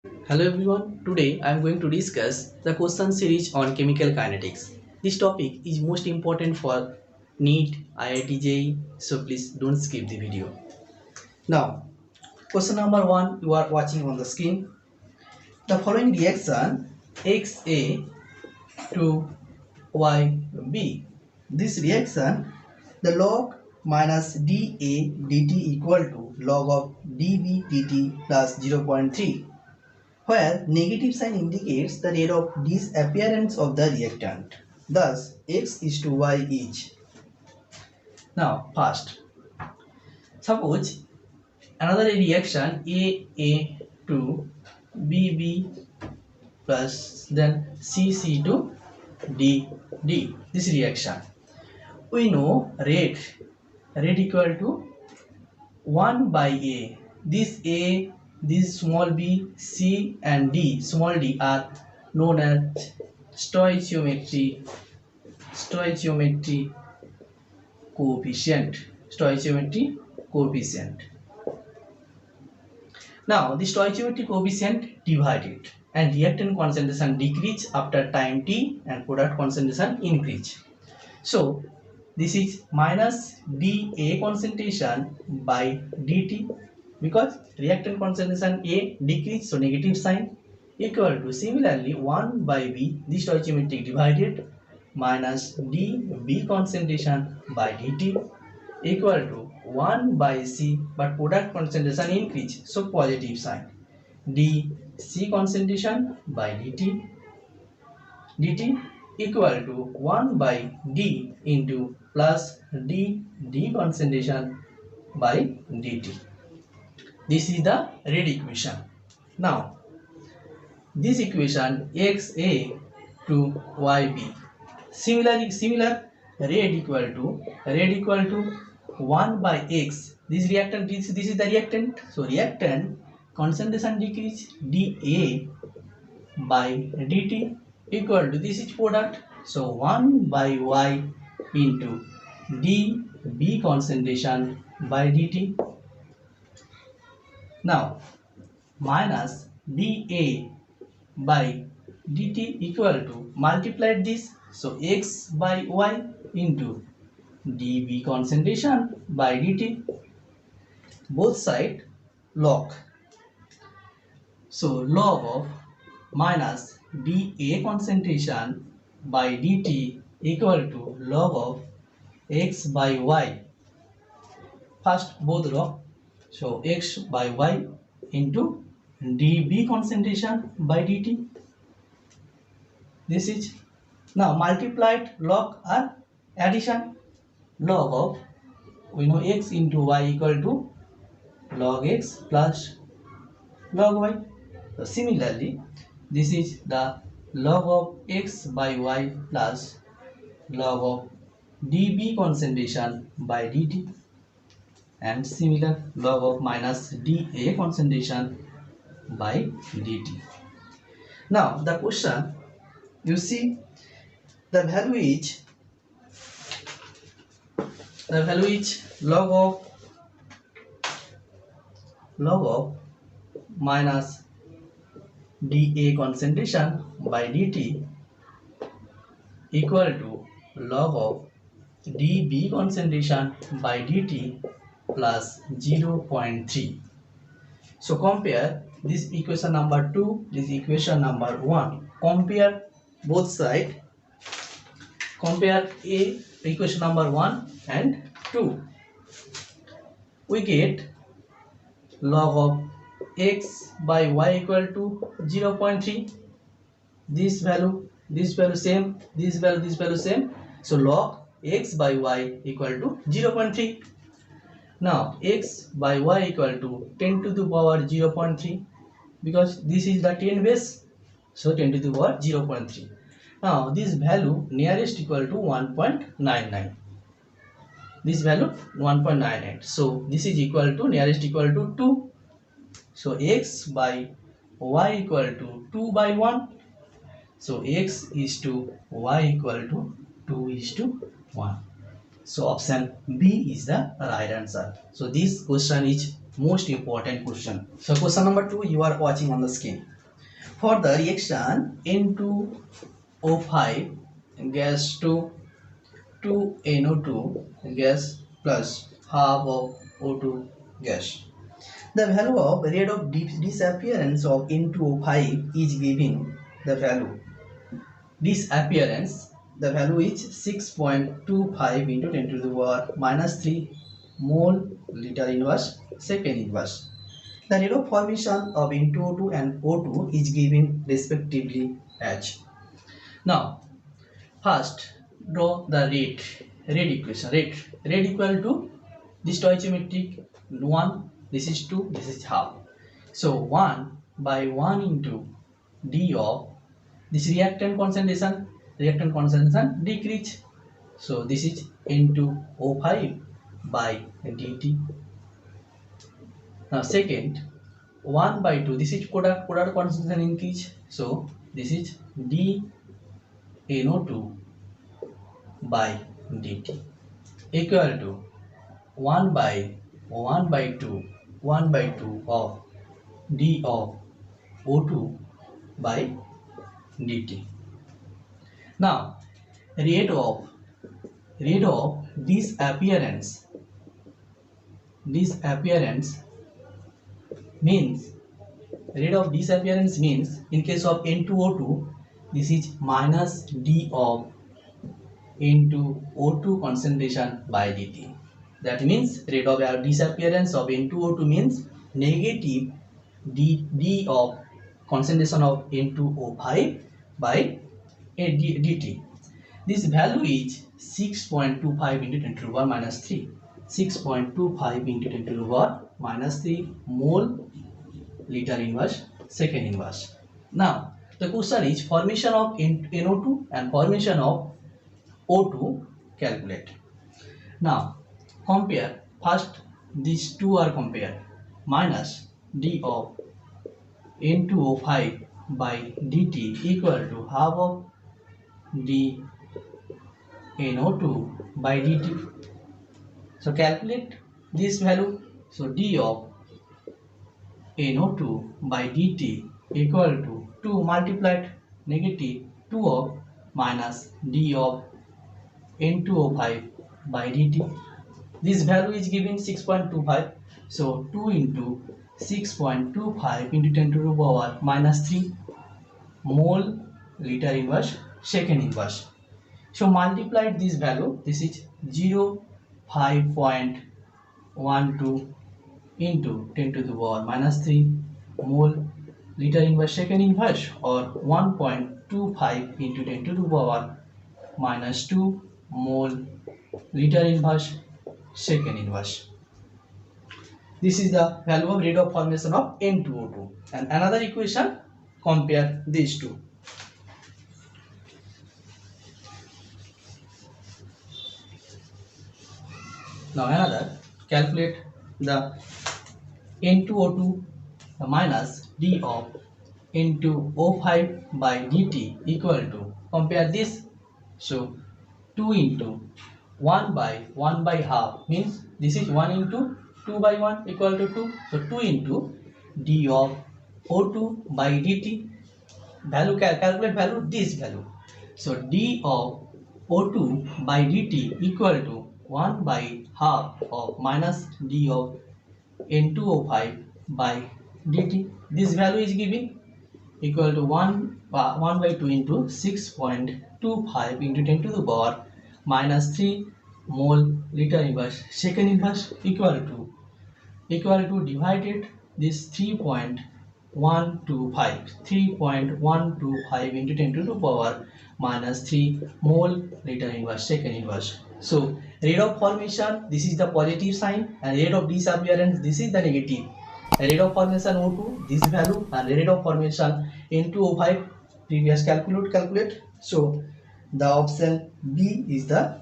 Hello everyone, today I am going to discuss the question series on chemical kinetics. This topic is most important for NEET, IIT JEE, so please don't skip the video. Now, question number 1 you are watching on the screen. The following reaction XA to YB. This reaction, the log minus dA dt equal to log of dB dt plus 0.3, where negative sign indicates the rate of disappearance of the reactant. Thus, x is to y each. Now, first, suppose another reaction A to BB plus then CC to DD. This reaction, we know rate equal to 1 by A, this small b, C and D, small d are known as stoichiometry coefficient. Stoichiometry coefficient. Now, the stoichiometry coefficient divided and reactant concentration decrease after time t and product concentration increase. So, this is minus dA concentration by dt, because reactant concentration A decrease, so negative sign, equal to similarly 1 by B, this stoichiometric divided, minus dB concentration by dt equal to 1 by C, but product concentration increase, so positive sign, dC concentration by dt equal to 1 by D into plus D concentration by dt. This is the red equation. Now, this equation XA to YB, similar red equal to 1 by X. This reactant, this is the reactant. So reactant concentration decrease dA by dt equal to, this is product, so 1 by Y into dB concentration by dt. Now, minus dA by dt equal to, multiplied this, so x by y into dB concentration by dt, both side log. So log of minus dA concentration by dt equal to log of x by y. First both log, so x by y into dB concentration by dt. This is now multiplied log or addition. Log of, we know x into y equal to log x plus log y. So similarly, this is the log of x by y plus log of dB concentration by dt, and similar log of minus dA concentration by dt. Now the question, you see the value is log of minus dA concentration by dt equal to log of dB concentration by dt plus 0.3. So compare this equation number 2, this equation number 1. Compare both sides. Compare equation number 1 and 2. We get log of x by y equal to 0.3. This value same, this value same. So log x by y equal to 0.3. Now x by y equal to 10 to the power 0.3, because this is the 10 base, so 10 to the power 0.3. Now this value nearest equal to 1.99. This value 1.98. So this is equal to, nearest equal to 2. So x by y equal to 2 by 1. So x is to y equal to 2 is to 1. So option B is the right answer. So this question is most important question. So question number 2 you are watching on the screen. For the reaction N2O5 gas to 2NO2 gas plus half of O2 gas, the value of rate of disappearance of N2O5 is given. The value disappearance, the value is 6.25 into 10 to the power minus 3 mole liter inverse second inverse. The rate of formation of N2O2 and O2 is given respectively as. Now, first draw the rate equation. Rate equal to this stoichiometric 1, this is 2, this is half. So 1 by 1 into d of this reactant concentration decrease. So this is N2O5 by dt. Now second 1 by 2, this is product concentration increase. So this is dNO2 by dt equal to 1 by 2 of d of O2 by dt. Now rate of disappearance means in case of N2O2 this is minus d of into O2 concentration by dt. That means rate of disappearance of N2O2 means negative d of concentration of N2O5 by dt. This value is 6.25 into 10 to the power minus 3. 6.25 into 10 to the power minus 3 mole liter inverse second inverse. Now the question is formation of NO2 and formation of O2 calculate. Now compare, first these two are compared, minus d of N2O5 by dt equal to half of d NO2 by dt. So calculate this value. So d of NO2 by dt equal to 2 multiplied negative 2 of minus d of N2O5 by dt. This value is given 6.25. So 2 into 6.25 into 10 to the power minus 3 mole liter inverse second inverse. So multiply this value. This is 0.512 into 10 to the power minus 3 mole liter inverse second inverse, or 1.25 into 10 to the power minus 2 mole liter inverse second inverse. This is the value of rate of formation of N2O2. And another equation, compare these two. Now another, calculate the N2O2 minus d of N2O5 by dt equal to, compare this. So 2 into 1 by half means this is 1 into 2 by 1 equal to 2. So 2 into d of O2 by dt, value calculate value, this value. So d of O2 by dt equal to 1 by half of minus d of N2O5 by dt. This value is given equal to 1 by 2 into 6.25 into 10 to the power minus 3 mole liter inverse second inverse equal to divided this 3.125 into 10 to the power minus 3 mole liter inverse second inverse. So rate of formation, this is the positive sign, and rate of disappearance, this is the negative. Rate of formation O2, this value, and rate of formation N2O5 previous calculate. So the option B is the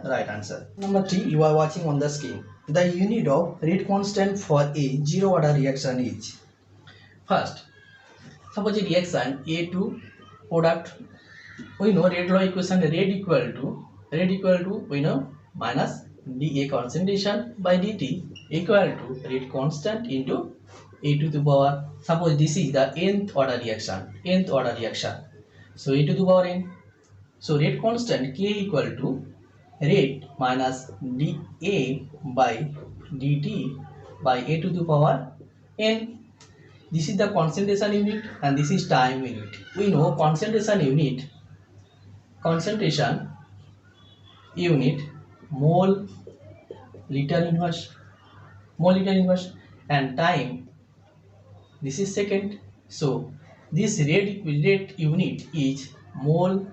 right answer. Number 3 you are watching on the screen. The unit of rate constant for a zero order reaction is, first suppose a reaction A2 product, we know rate law equation, rate equal to we know minus dA concentration by dt equal to rate constant into a to the power, suppose this is the nth order reaction, so a to the power n, so rate constant K equal to rate minus dA by dt by a to the power n. This is the concentration unit and this is time unit. We know concentration unit mole liter inverse, and time, this is second. So this rate unit is mole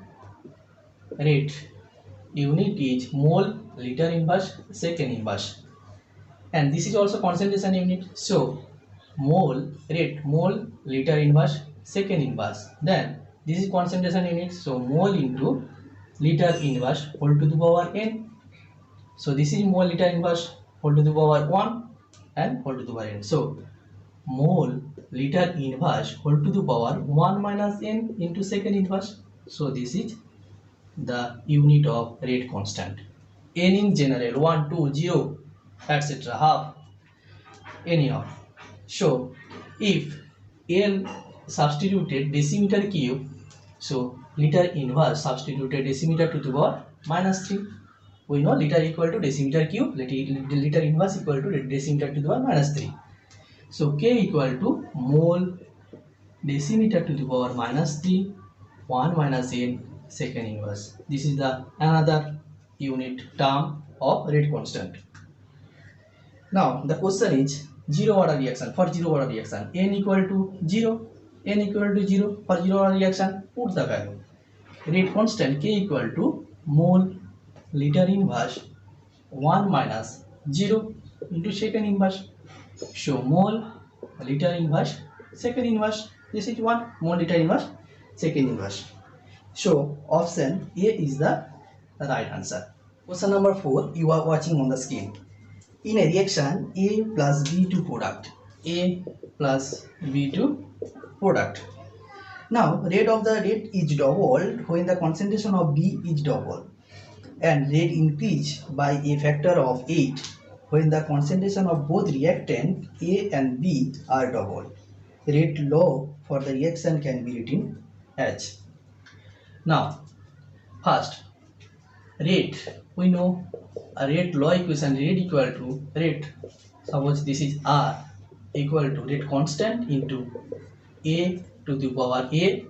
liter inverse second inverse, and this is also concentration unit. So mole liter inverse second inverse, then this is concentration unit, so mole into liter inverse whole to the power n. So this is mole liter inverse whole to the power 1 and whole to the power n. So mole liter inverse whole to the power 1 minus n into second inverse. So this is the unit of rate constant. N in general 1, 2, 0, etc. half, anyhow. So if L substituted decimeter cube, so liter inverse substituted decimeter to the power minus 3. We know liter equal to decimeter cube, liter inverse equal to decimeter to the power minus 3. So K equal to mole decimeter to the power minus 3, 1 minus n second inverse. This is the another unit term of rate constant. Now the question is zero order reaction. For zero order reaction, n equal to 0 for zero order reaction, put the value. Rate constant K equal to mole liter inverse 1 minus 0 into second inverse. So mole liter inverse second inverse, this is 1 mole liter inverse second inverse. So option A is the right answer. Question number 4 you are watching on the screen. In a reaction A plus B2 product. Now rate of the rate is doubled when the concentration of B is doubled, and rate increase by a factor of 8 when the concentration of both reactant A and B are doubled. Rate law for the reaction can be written as. Now first rate, we know a rate law equation, rate equal to rate, suppose this is R equal to rate constant into A to the power A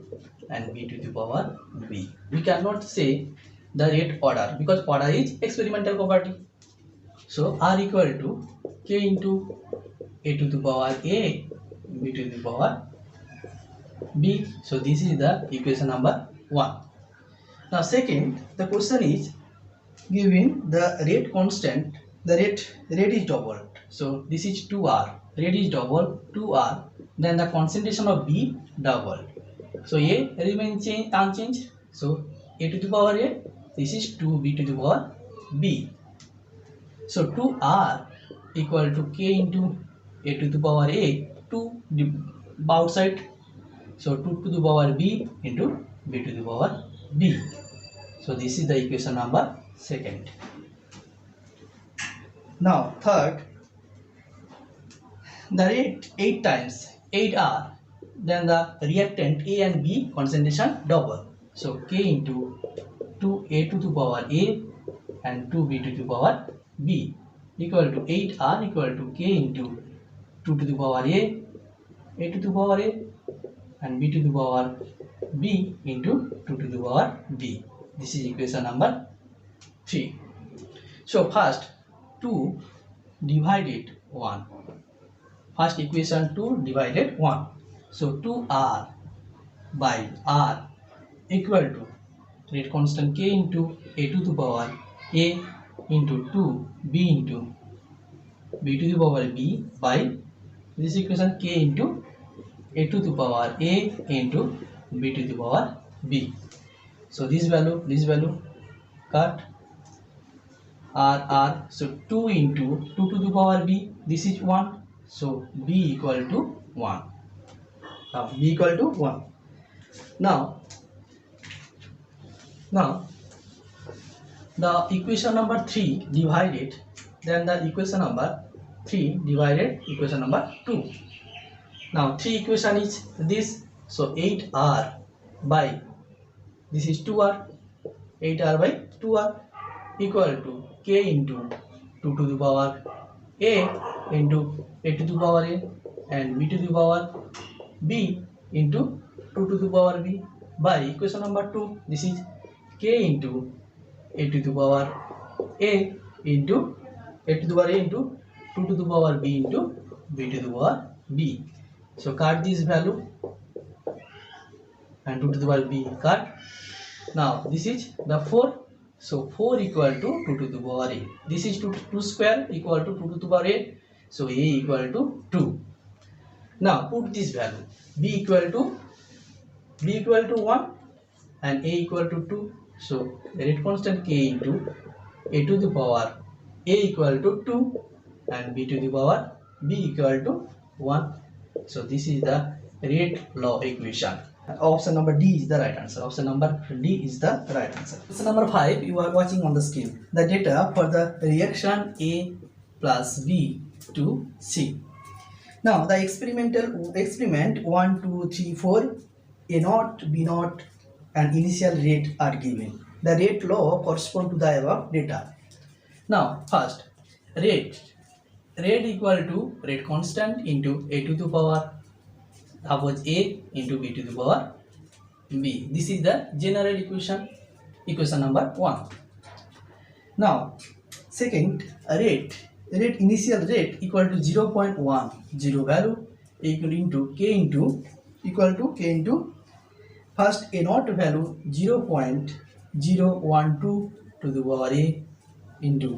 and B to the power B. We cannot say the rate order because order is experimental property. So R equal to K into A to the power A, B to the power B. So this is the equation number 1. Now second, the question is given the rate constant, the rate is doubled. So this is 2R, rate is double 2R, then the concentration of B doubled. So A remains unchanged. So A to the power A, this is 2B to the power B. So 2R equal to K into A to the power A, 2 outside. So 2 to the power B into B to the power B. So this is the equation number 2. Now third, the rate 8 times 8R, then the reactant A and B concentration double. So K into 2A to the power A and 2B to the power B equal to 8R equal to K into 2 to the power A to the power A and B to the power B into 2 to the power B. This is equation number 3. So first 2 divided 1. First equation 2 divided 1. So 2R by R equal to rate constant K into A to the power A into 2B into B to the power B by this equation K into A to the power A into B to the power B. So this value cut R. So 2 into 2 to the power B, this is 1. So B equal to 1. Now B equal to 1. Now the equation number 3 divided, then the equation number 3 divided equation number 2. Now 3 equation is this, so 8r by, this is 2r, 8r by 2r equal to k into 2 to the power a into a to the power a and b to the power b into 2 to the power b by equation number 2, this is k into a to the power a into a to the power a into 2 to the power b into b to the power b. So cut this value and 2 to the power b cut. Now this is the 4, so 4 equal to 2 to the power a. This is 2 square equal to 2 to the power a, so a equal to 2. Now put this value, b equal to 1 and a equal to 2, so the rate constant k into a to the power a equal to 2 and b to the power b equal to 1. So this is the rate law equation. Option number D is the right answer. Option number D is the right answer. Question number 5, you are watching on the screen. The data for the reaction A plus B to C. Now the experiment 1, 2, 3, 4, A naught, B naught and initial rate are given. The rate law correspond to the above data. Now first, rate equal to rate constant into a to the power suppose a into b to the power b. This is the general equation number 1. Now second, rate initial rate equal to 0.10 value equal to k into first a naught value 0.012 to the power a into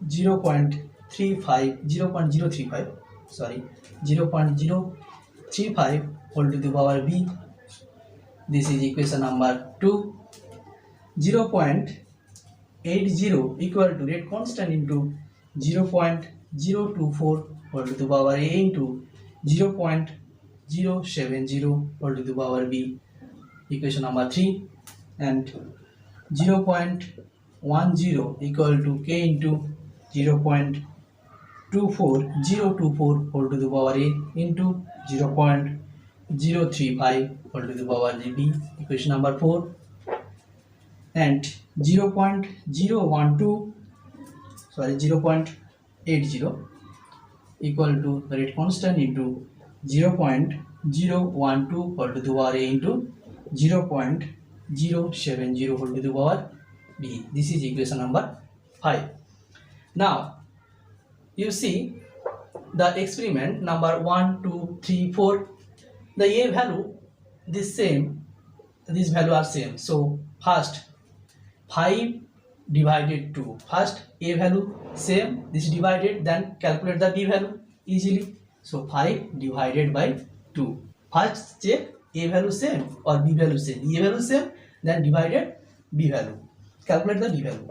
0.035 whole to the power b. This is equation number 2. 0.80 equal to rate constant into 0.024 whole to the power a into 0.070 whole to the power b. Equation number 3. And 0.10 equal to k into 0.024 whole to the power a into 0.035 whole to the power b. Equation number 4. And 0.80 equal to the rate constant into 0.012 whole to the power a into 0.070 whole to the power b. This is equation number 5. Now you see the experiment number 1, 2, 3, 4. The a value this value are same. So first 5 divided 2. First a value same, this divided, then calculate the b value easily. So 5 divided by 2. First check a value same or b value same. A value same, then divided b value. Calculate the b value.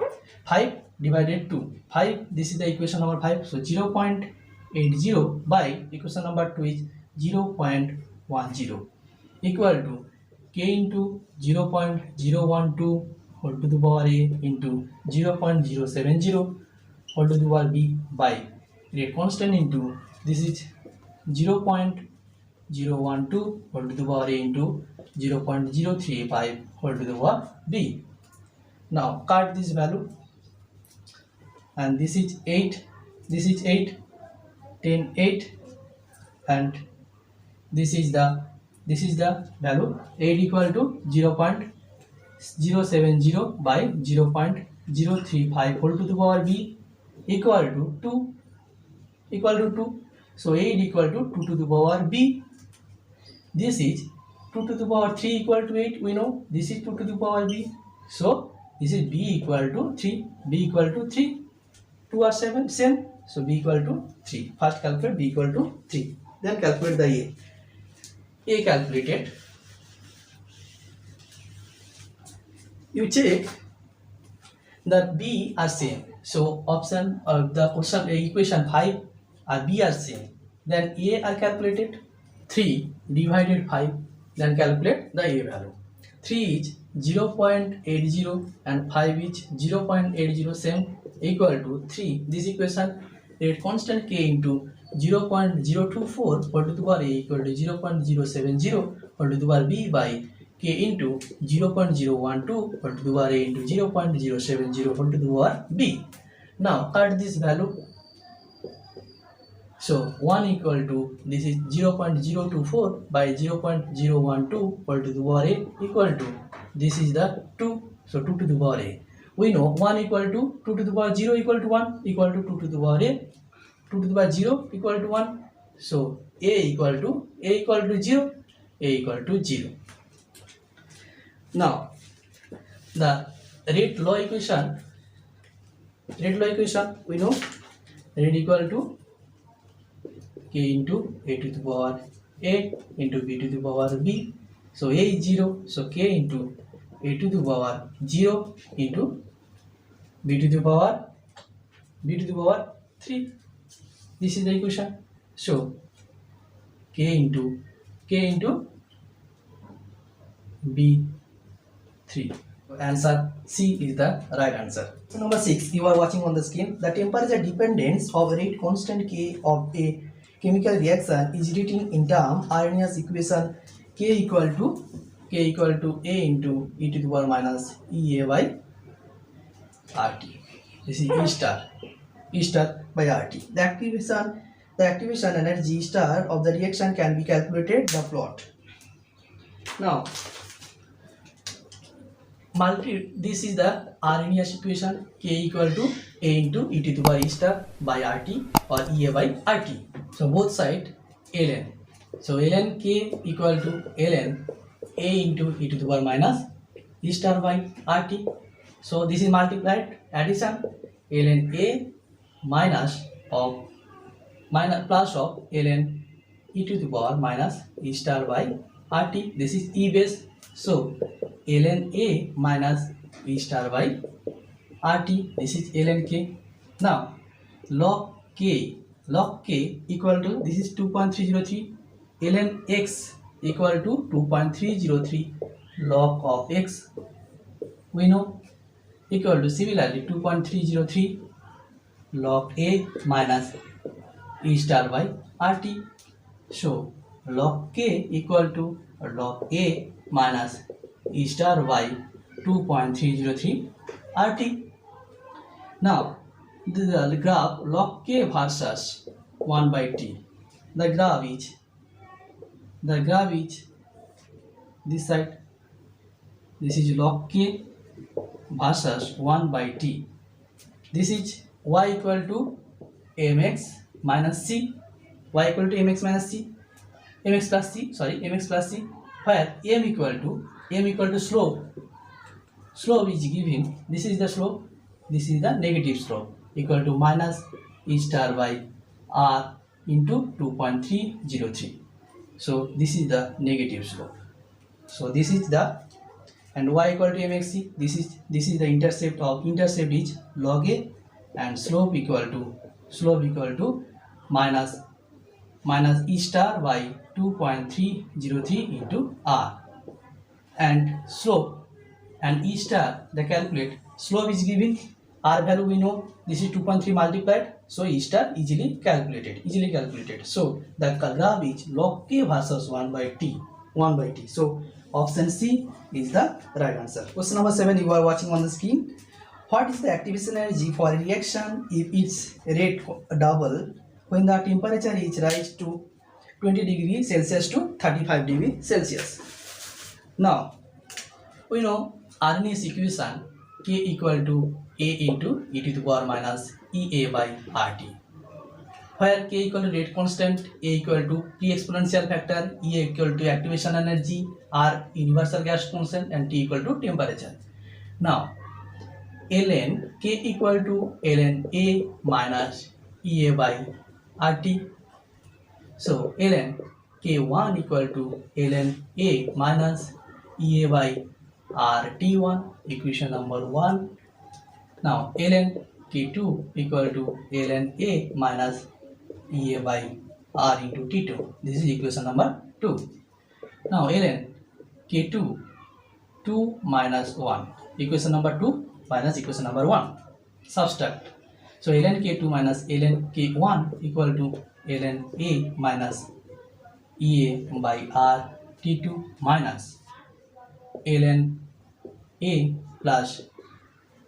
5 divided 2. 5, this is the equation number 5. So 0.80 by equation number 2 is 0.10 equal to k into 0.012 whole to the power a into 0.070 whole to the power b by rate constant into, this is 0.012 whole to the power a into 0.035 whole to the power b. Now cut this value, and this is 8, 10, 8, and this is the value 8 equal to 0.070 by 0.035 whole to the power b equal to 2. So 8 equal to 2 to the power b. This is 2 to the power 3 equal to 8. We know this is 2 to the power b. So this is b equal to 3. b equal to 3. 2 are same. So b equal to 3. First calculate b equal to 3. Then calculate the a. A calculated. You check the b are same. So option the question equation 5 are b are same. Then a are calculated. 3 divided 5. Then calculate the a value. 3 is 0.80 and 5 is 0.80 same equal to 3. This equation rate constant k into 0.024 whole to the power a equal to 0.070 whole to the power b by k into 0.012 whole to the power a into 0.070 whole to the power b. Now cut this value. So 1 equal to, this is 0.024 by 0.012 whole to the power a equal to, this is the 2, so 2 to the power a. We know 1 equal to 2 to the power 0 equal to 1 equal to 2 to the power a, 2 to the power 0 equal to 1. So a equal to 0, a equal to 0. Now the rate law equation we know rate equal to k into a to the power a into b to the power b. So a is 0, so k into a to the power 0 into b to the power 3. This is the equation. So k into b 3. Answer C is the right answer. So number 6, you are watching on the screen. The temperature dependence of rate constant k of a chemical reaction is written in term Arrhenius equation k equal to a into e to the power minus ea by rt. This is E star by rt. The activation energy star of the reaction can be calculated. The plot. Now this is the Arrhenius equation k equal to a into e to the power e star by rt or ea by rt. So both side ln. So ln k equal to ln a into e to the power minus e star by rt. So this is multiplied, addition, ln a minus plus of ln e to the power minus e star by rt. This is e base. So ln a minus e star by rt. This is ln k. Now log k equal to, this is 2.303, ln x equal to 2.303 log of x, we know, equal to similarly 2.303 log a minus e star by rt. So log k equal to log a minus e star by 2.303 rt. Now the graph log k versus 1 by t. The graph is this side. This is log k versus 1 by t. This is y equal to mx minus c. Y equal to mx minus c. mx plus c, where m equal to slope. Slope is given, this is the slope, this is the negative slope, equal to minus e star by r into 2.303. So this is the negative slope. So this is the, and y equal to mxc. This is the intercept is log a, and slope equal to minus e star by 2.303 into r, and slope and e star, the calculate. Slope is given, r value we know, this is 2.3 multiplied, so e star easily calculated. So the graph is log k versus 1 by t. So option C is the right answer. Question number 7, you are watching on the screen. What is the activation energy for a reaction if its rate double when the temperature is raised to 20 degrees Celsius to 35 degrees Celsius? Now we know Arrhenius equation k equal to a into e to the power minus ea by rt, where k equal to rate constant, a equal to p exponential factor, e equal to activation energy, r universal gas constant, and t equal to temperature. Now ln k equal to ln a minus ea by rt. So ln k1 equal to ln a minus ea by rt1, equation number 1. Now ln k2 equal to ln a minus ea by r into t2. This is equation number 2. Now ln k2 2 minus 1. Equation number 2 minus equation number 1. Subtract. So ln k2 minus ln k1 equal to ln a minus ea by r t2 minus ln a plus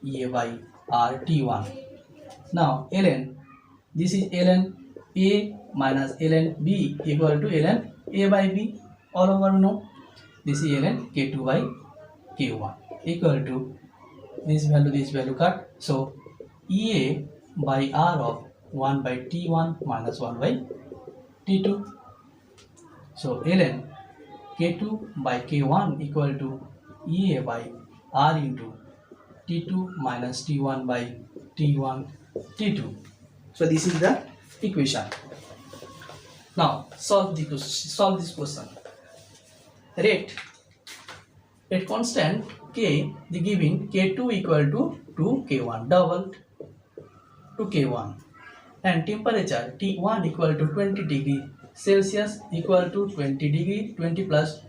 ea by r t1. Now ln, this is ln a minus ln b equal to ln a by b, all over we know. This is ln k2 by k1 equal to this value cut. So ea by r of 1 by t1 minus 1 by t2. So ln k2 by k1 equal to ea by r into t2 minus t1 by t1 t2. So this is the equation. Now solve this question. Rate constant k, the giving k2 equal to k1 doubled to k1, and temperature T1 equal to 20 degree Celsius equal to 20 degree 20 plus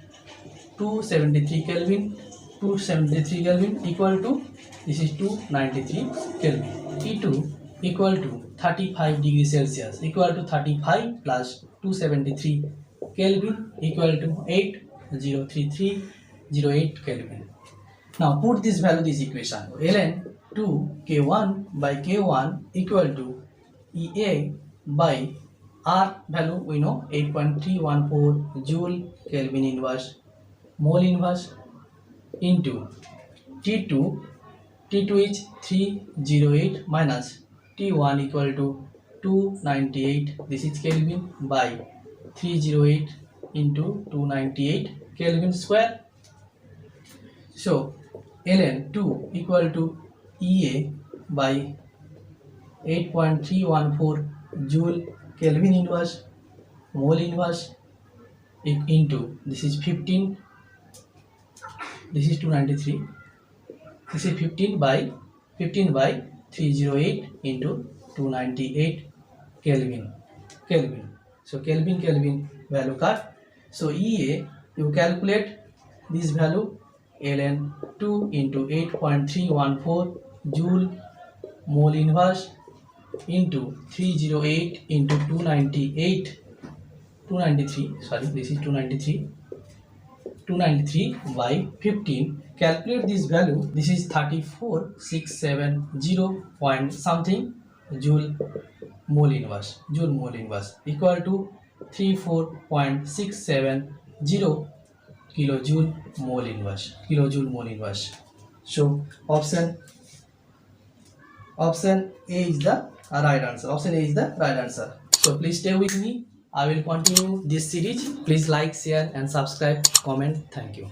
273 Kelvin, 273 Kelvin equal to, this is 293 Kelvin. T2 equal to 35 degree Celsius equal to 35 plus 273 Kelvin equal to 803308 Kelvin. Now put this value, this equation. Ln 2 k1 by k1 equal to ea by r value we know 8.314 joule Kelvin inverse mole inverse into T2 is 308 minus T1 equal to 298, this is Kelvin, by 308 into 298 Kelvin square. So ln 2 equal to ea by 8.314 joule Kelvin inverse mole inverse into, this is 15, this is 293, this is 15 by 308 into 298 Kelvin. So Kelvin value cut. So ea, you calculate this value, ln 2 into 8.314 joule mole inverse into 308 into 293, sorry, this is 293 by 15. Calculate this value, this is 34670 point something joule mole inverse equal to 34.670 kilojoule mole inverse. So option A is the right answer. So please stay with me. I will continue this series. Please like, share and subscribe, comment. Thank you.